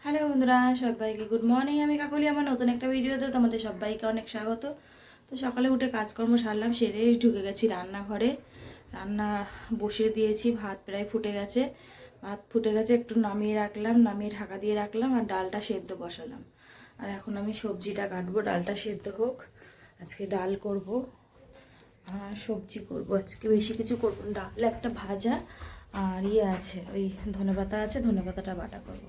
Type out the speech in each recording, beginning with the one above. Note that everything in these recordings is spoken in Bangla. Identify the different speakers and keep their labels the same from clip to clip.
Speaker 1: হ্যালো বন্ধুরা, সবাইকে গুড মর্নিং। আমি কাকলি, আমার নতুন একটা ভিডিওতে তোমাদের সবাইকে অনেক স্বাগত। তো সকালে উঠে কাজকর্ম সারলাম, সেরে ঢুকে গেছি রান্নাঘরে। রান্না বসিয়ে দিয়েছি, ভাত প্রায় ফুটে গেছে। ভাত ফুটে গেছে, একটু নামিয়ে রাখলাম, নামিয়ে ঢাকা দিয়ে রাখলাম, আর ডালটা সেদ্ধ বসালাম। আর এখন আমি সবজিটা কাটবো, ডালটা সেদ্ধ হোক। আজকে ডাল করব আর সবজি করব। আজকে বেশি কিছু করবো না, ডাল একটা ভাজা আর আছে ওই ধনেপাতা আছে, ধনেপাতাটা বাটা করবো।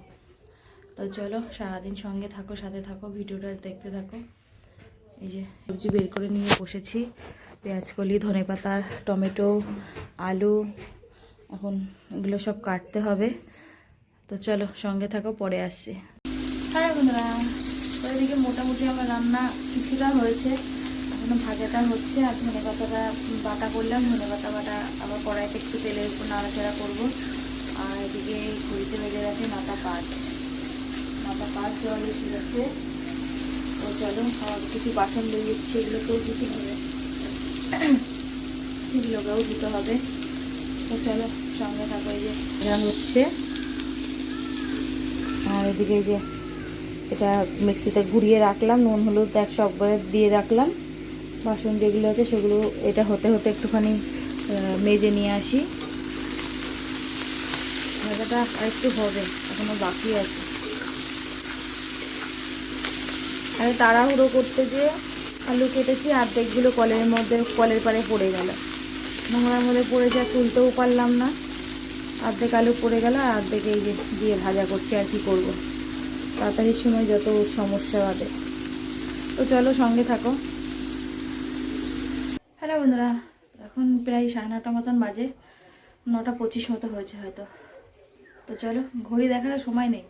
Speaker 1: তো চলো সারাদিন সঙ্গে থাকো, সাথে থাকো, ভিডিওটা দেখতে থাকো। এই যে সবজি বের করে নিয়ে বসেছি, পেঁয়াজকলি, ধনেপাতা, টমেটো, আলু, এখন এগুলো সব কাটতে হবে। তো চলো সঙ্গে থাকো, পরে আসছি। হ্যাঁ বন্ধুরা, তো এদিকে মোটামুটি আমার রান্না কিছুটা হয়েছে, এখনো ভাজাটা হচ্ছে। আর ধনেপাতাটা বাটা করলাম, ধনেপাতা বাটা আবার কড়াইতে একটু তেলের উপর নাড়াচাড়া করবো। আর এদিকে ঘড়িতে বেজে গেছে 9টা 5। 9টা 5 জল এসে গেছে। তো চলো, কিছু বাসন বেরিয়েছে, সেগুলোকেও ধুতে হবে, সেগুলোকেও ধুতে হবে। তো চলো সঙ্গে থাকো। এই যে যা হচ্ছে, আর এদিকে যে এটা মিক্সিতে ঘুরিয়ে রাখলাম, নুন হলুদ একসঙ্গে দিয়ে রাখলাম। বাসন যেগুলো আছে সেগুলো এটা হতে হতে একটুখানি মেজে নিয়ে আসি। ভাজাটা আর একটু হবে, এখনো বাকি আছে। আমি তাড়াহুড়ো করতে গিয়ে আলু কেটেছি, অর্ধেকগুলো কলের পাড়ে পড়ে গেল, নোংরার মধ্যে পড়ে যায়, তুলতেও পারলাম না। অর্ধেক আলু পড়ে গেল, আর অর্ধেক এই যে দিয়ে ভাজা করছি। আর কি করব, তাড়াতাড়ির সময় যত সমস্যা বাদে। তো চলো সঙ্গে থাকো। হ্যালো বন্ধুরা, এখন প্রায় 9:30 মতন বাজে, 9টা 25 মতো হয়েছে হয়তো। তো চলো, ঘড়ি দেখার সময় নেই,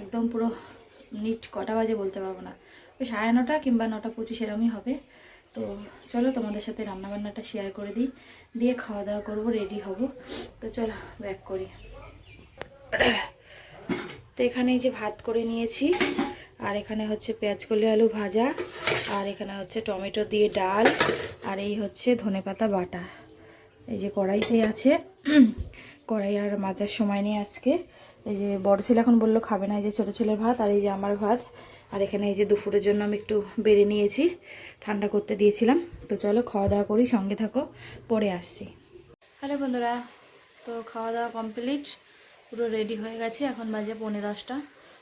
Speaker 1: একদম পুরো নিট কটা বাজে বলতে পারবো না, ওই 9:30 কিংবা 9টা 25 এরমই হবে। তো চলো তোমাদের সাথে রান্নাবান্নাটা শেয়ার করে দিই, দিয়ে খাওয়া দাওয়া করবো, রেডি হব। তো চলো ব্যাক করি। তো এখানে যে ভাত করে নিয়েছি, আর এখানে হচ্ছে পেঁয়াজকলি আলু ভাজা, আর এখানে হচ্ছে টমেটো দিয়ে ডাল, আর এই হচ্ছে ধনেপাতা বাটা। এই যে কড়াইতে আছে, কড়াই আর মাজার সময় নেই আজকে। এই যে বড় ছেলে এখন বললো খাবে না, এই যে ছোটো ছেলের ভাত, আর এই যে আমার ভাত। আর এখানে এই যে দুপুরের জন্য আমি একটু বেড়ে নিয়েছি, ঠান্ডা করতে দিয়েছিলাম। তো চলো খাওয়া দাওয়া করি, সঙ্গে থাকো, পরে আসছি। হ্যালো বন্ধুরা, তো খাওয়া দাওয়া কমপ্লিট, পুরো রেডি হয়ে গেছি, এখন বাজে 9:45।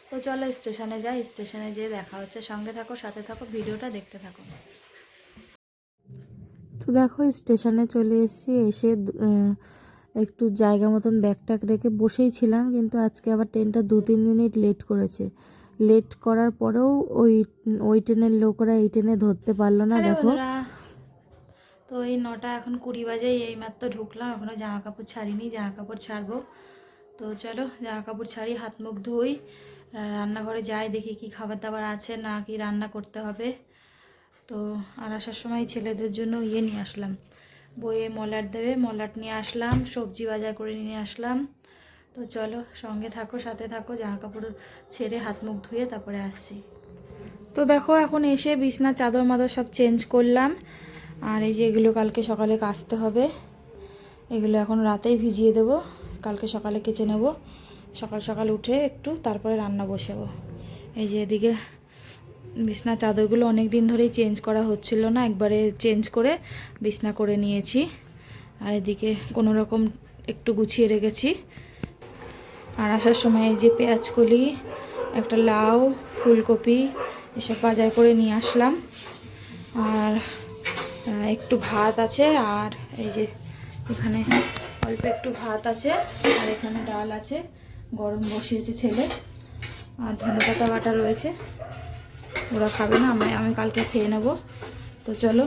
Speaker 1: তো চলো স্টেশনে যাই, স্টেশনে যেয়ে দেখা হচ্ছে। সঙ্গে থাকো, সাথে থাকো, ভিডিওটা দেখতে থাকো। তো দেখো স্টেশনে চলে এসেছি, এসে একটু জায়গা মতন ব্যাগটাক রেখে বসেই ছিলাম, কিন্তু আজকে আবার ট্রেনটা 2-3 মিনিট লেট করেছে। লেট করার পরেও ওই ট্রেনের লোকরা এই ট্রেনে ধরতে পারলো না। দেখো তো এই 9টা এখন 20 বাজে, এই মাত্র ঢুকলাম, এখনও জামা কাপড় ছাড়িনি, জামা কাপড় ছাড়বো। তো চলো জামা কাপড় ছাড়ি, হাত মুখ ধুই, রান্নাঘরে যাই, দেখি কি খাবার দাবার আছে না কি রান্না করতে হবে। তো আর আসার সময় ছেলেদের জন্য নিয়ে আসলাম, বইয়ে মলাট দেবে, মলাট নিয়ে আসলাম, সবজি বাজার করে নিয়ে আসলাম। তো চলো সঙ্গে থাকো, সাথে থাকো, জামা কাপড় ছেড়ে হাত মুখ ধুয়ে তারপরে আসছি। তো দেখো এখন এসে বিছনা চাদর মাদর সব চেঞ্জ করলাম, আর এই যে এগুলো কালকে সকালে কাচতে হবে, এগুলো এখন রাতেই ভিজিয়ে দেবো, কালকে সকালে কেচে নেব। সকাল সকাল উঠে একটু তারপরে রান্না বসাবো। এই যে এদিকে বিছনা চাদরগুলো অনেক দিন ধরেই চেঞ্জ করা হচ্ছিল না, একবারে চেঞ্জ করে বিছনা করে নিয়েছি। আর এদিকে কোনো রকম একটু গুছিয়ে রেখেছি। আর আসার সময় এই যে পেঁয়াজকলি, একটা লাউ, ফুলকপি এসব বাজার করে নিয়ে আসলাম। আর একটু ভাত আছে, আর এই যে এখানে অল্প একটু ভাত আছে, আর এখানে ডাল আছে, গরম বসিয়েছে ছেলে, আর ধনেপাতা বাটা রয়েছে, ওরা খাবে না, আমি কালকে খেয়ে নেব। তো চলো।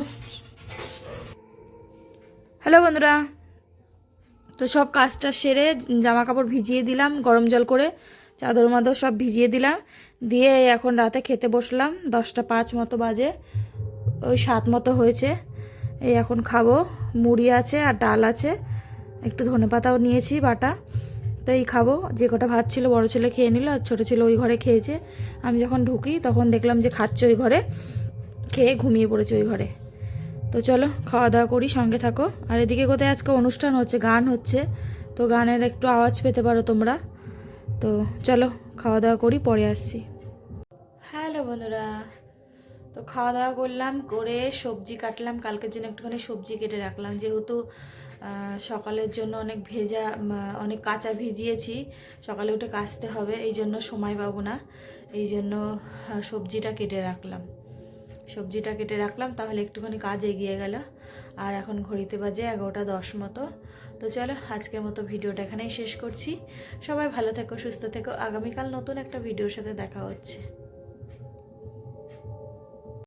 Speaker 1: হ্যালো বন্ধুরা, তো সব কাজটা সেরে জামা কাপড় ভিজিয়ে দিলাম গরম জল করে, চাদর মাদর সব ভিজিয়ে দিলাম, দিয়ে এখন রাতে খেতে বসলাম। 10টা 5 মতো বাজে, ওই 7 মতো হয়েছে। এই এখন খাবো, মুড়ি আছে আর ডাল আছে, একটু ধনেপাতাও নিয়েছি বাটা। তো এই খাবো, যে কটা ভাত ছিল বড় ছেলে খেয়ে নিল, আর ছোটো ছেলে ওই ঘরে খেয়েছে। আমি যখন ঢুকি তখন দেখলাম যে খাচ্ছে ওই ঘরে, খেয়ে ঘুমিয়ে পড়েছে ওই ঘরে। তো চলো খাওয়া দাওয়া করি, সঙ্গে থাকো। আর এদিকে কোথায় আজকে অনুষ্ঠান হচ্ছে, গান হচ্ছে, তো গানের একটু আওয়াজ পেতে পারো তোমরা। তো চলো খাওয়া দাওয়া করি, পরে আসছি। হ্যালো বন্ধুরা, তো খাওয়া দাওয়া করলাম, করে সবজি কাটলাম। কালকের জন্য একটুখানি সবজি কেটে রাখলাম, যেহেতু সকালের জন্য অনেক ভেজা, অনেক কাঁচা ভিজিয়েছি, সকালে উঠে কাচতে হবে, এই জন্য সময় পাবো না, এই জন্য সবজিটা কেটে রাখলাম, তাহলে একটুখানি কাজ এগিয়ে গেল। আর এখন ঘড়িতে বাজে 11:10 মতো। তো চলো, আজকের মতো ভিডিওটা এখানেই শেষ করছি। সবাই ভালো থেকো, সুস্থ থেকো। আগামীকাল নতুন একটা ভিডিওর সাথে দেখা হচ্ছে।